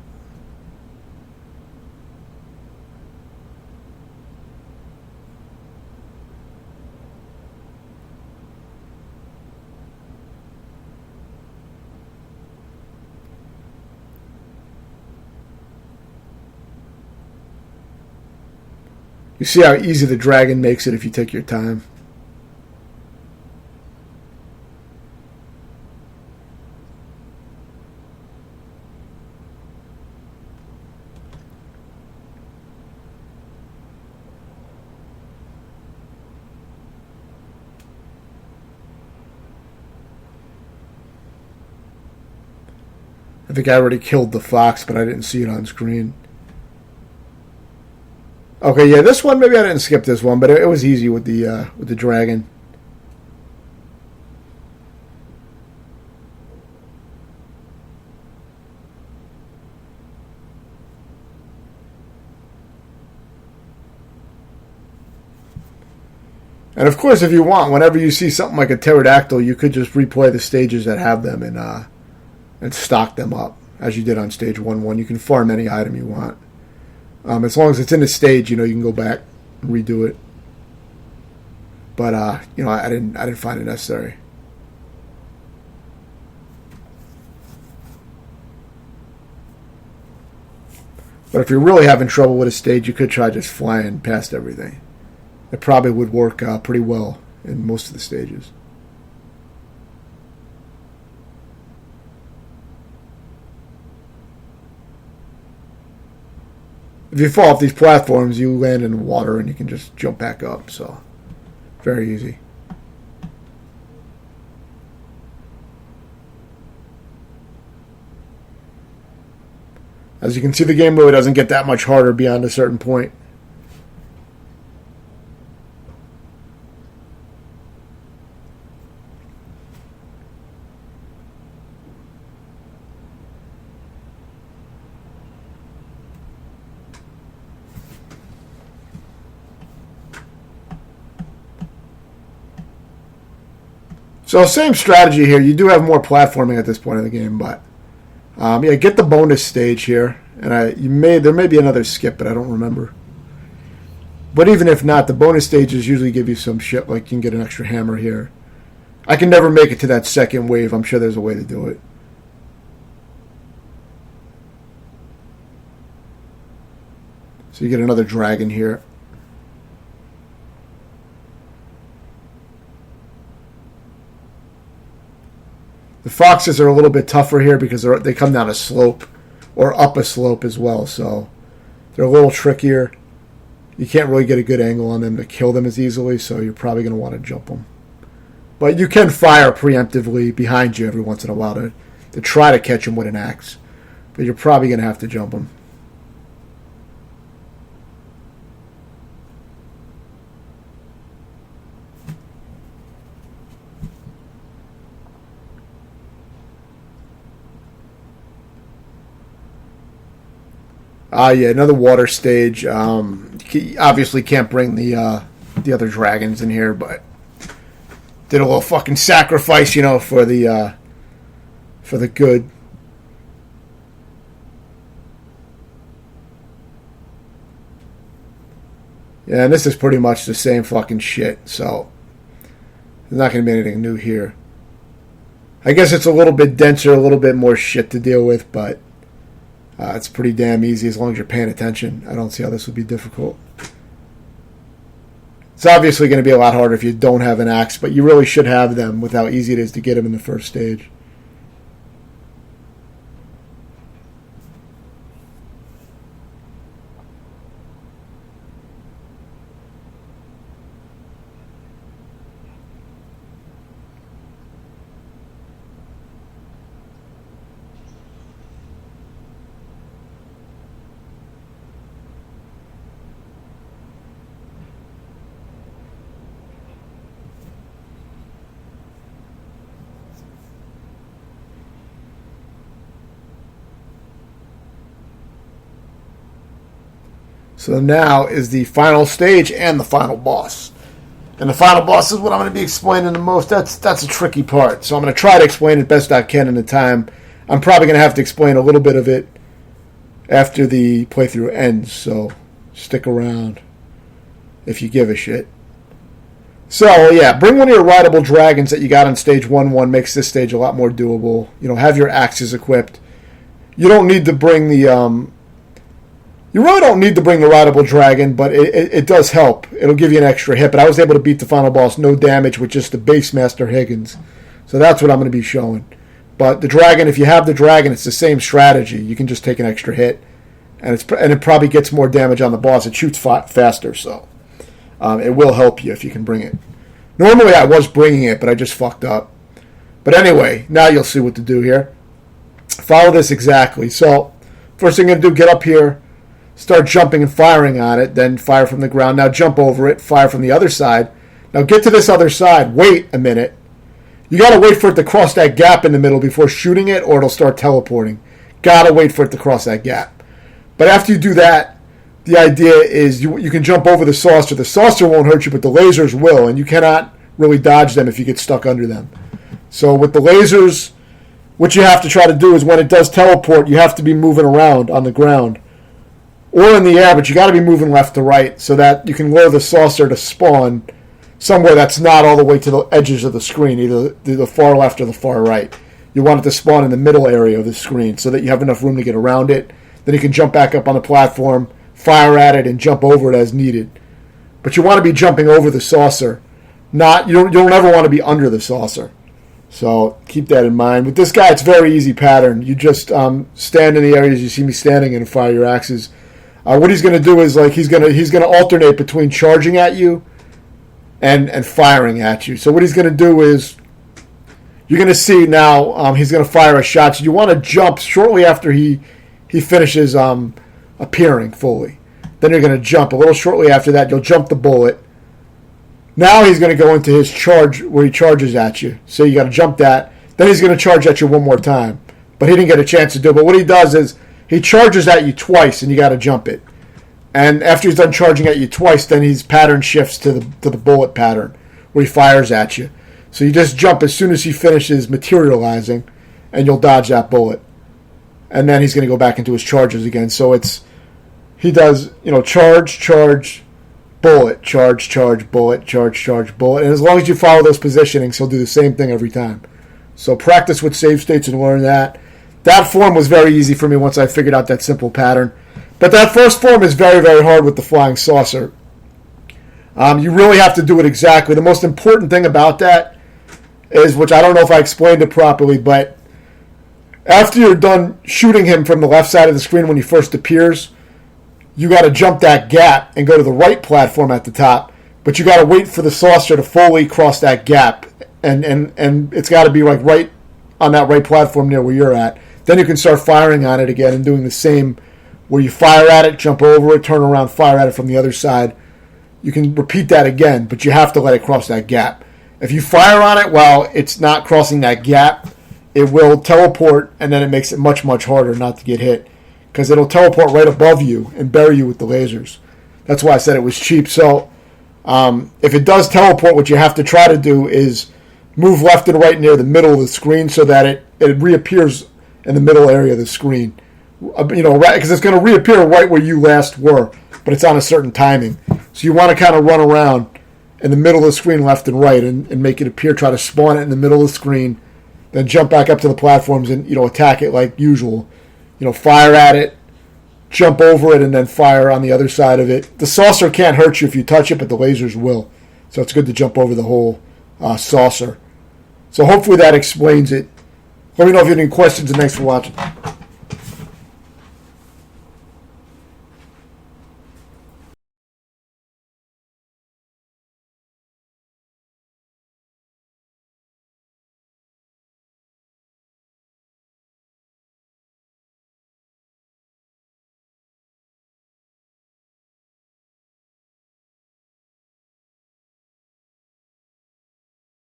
S1: You see how easy the dragon makes it if you take your time. I think I already killed the fox, but I didn't see it on screen. Okay, yeah, this one, maybe I didn't skip this one, but it was easy with the dragon. And of course, if you want, whenever you see something like a pterodactyl, you could just replay the stages that have them and stock them up, as you did on stage 1-1. You can farm any item you want. As long as it's in the stage, you can go back and redo it. But I didn't find it necessary. But if you're really having trouble with a stage, you could try just flying past everything. It probably would work pretty well in most of the stages. If you fall off these platforms, you land in the water and you can just jump back up. So, very easy. As you can see, the game really doesn't get that much harder beyond a certain point. So same strategy here. You do have more platforming at this point in the game, but get the bonus stage here, and there may be another skip, but I don't remember. But even if not, the bonus stages usually give you some shit, like you can get an extra hammer here. I can never make it to that second wave. I'm sure there's a way to do it. So you get another dragon here. The foxes are a little bit tougher here because they come down a slope or up a slope as well, so they're a little trickier. You can't really get a good angle on them to kill them as easily, so you're probably going to want to jump them. But you can fire preemptively behind you every once in a while to try to catch them with an axe, but you're probably going to have to jump them. Another water stage. You obviously can't bring the other dragons in here, but did a little fucking sacrifice, for the for the good. Yeah, and this is pretty much the same fucking shit, so there's not going to be anything new here. I guess it's a little bit denser, a little bit more shit to deal with, but it's pretty damn easy as long as you're paying attention. I don't see how this would be difficult. It's obviously going to be a lot harder if you don't have an axe, but you really should have them with how easy it is to get them in the first stage. So now is the final stage and the final boss. And the final boss is what I'm going to be explaining the most. That's a tricky part. So I'm going to try to explain it best I can in the time. I'm probably going to have to explain a little bit of it after the playthrough ends. So stick around if you give a shit. So yeah, bring one of your rideable dragons that you got on stage 1-1. Makes this stage a lot more doable. You know, have your axes equipped. You don't need to bring the... You really don't need to bring the rideable dragon, but it does help. It'll give you an extra hit. But I was able to beat the final boss no damage with just the base Master Higgins. So that's what I'm going to be showing. But the dragon, if you have the dragon, it's the same strategy. You can just take an extra hit. And it probably gets more damage on the boss. It shoots faster, so it will help you if you can bring it. Normally I was bringing it, but I just fucked up. But anyway, now you'll see what to do here. Follow this exactly. So first thing I'm going to do, get up here. Start jumping and firing on it, then fire from the ground. Now jump over it, fire from the other side. Now get to this other side. Wait a minute. You got to wait for it to cross that gap in the middle before shooting it, or it'll start teleporting. Got to wait for it to cross that gap. But after you do that, the idea is you can jump over the saucer. The saucer won't hurt you, but the lasers will, and you cannot really dodge them if you get stuck under them. So with the lasers, what you have to try to do is when it does teleport, you have to be moving around on the ground. Or in the air, but you got to be moving left to right so that you can lure the saucer to spawn somewhere that's not all the way to the edges of the screen, either the far left or the far right. You want it to spawn in the middle area of the screen so that you have enough room to get around it. Then you can jump back up on the platform, fire at it, and jump over it as needed. But you want to be jumping over the saucer. You don't ever want to be under the saucer. So keep that in mind. With this guy, it's a very easy pattern. You just stand in the areas you see me standing in and fire your axes. What he's going to do is he's going to alternate between charging at you and firing at you. So what he's going to do is you're going to see now he's going to fire a shot. So you want to jump shortly after he finishes appearing fully. Then you're going to jump a little shortly after that. You'll jump the bullet. Now he's going to go into his charge where he charges at you. So you got to jump that. Then he's going to charge at you one more time. But he didn't get a chance to do it. But what he does is he charges at you twice, and you got to jump it. And after he's done charging at you twice, then his pattern shifts to the bullet pattern, where he fires at you. So you just jump as soon as he finishes materializing, and you'll dodge that bullet. And then he's going to go back into his charges again. So he does charge, bullet, charge, bullet, charge, bullet. And as long as you follow those positionings, he'll do the same thing every time. So practice with save states and learn that. That form was very easy for me once I figured out that simple pattern. But that first form is very, very hard with the flying saucer. You really have to do it exactly. The most important thing about that is, which I don't know if I explained it properly, but after you're done shooting him from the left side of the screen when he first appears, you got to jump that gap and go to the right platform at the top. But you got to wait for the saucer to fully cross that gap. And it's got to be right on that right platform near where you're at. Then you can start firing on it again and doing the same where you fire at it, jump over it, turn around, fire at it from the other side. You can repeat that again, but you have to let it cross that gap. If you fire on it while it's not crossing that gap, it will teleport, and then it makes it much, much harder not to get hit because it'll teleport right above you and bury you with the lasers. That's why I said it was cheap. So if it does teleport, what you have to try to do is move left and right near the middle of the screen so that it reappears in the middle area of the screen. Because it's going to reappear right where you last were, but it's on a certain timing. So you want to kind of run around in the middle of the screen left and right and make it appear, try to spawn it in the middle of the screen, then jump back up to the platforms and, attack it like usual. Fire at it, jump over it, and then fire on the other side of it. The saucer can't hurt you if you touch it, but the lasers will. So it's good to jump over the whole saucer. So hopefully that explains it. Let me know if you have any questions, and thanks for watching.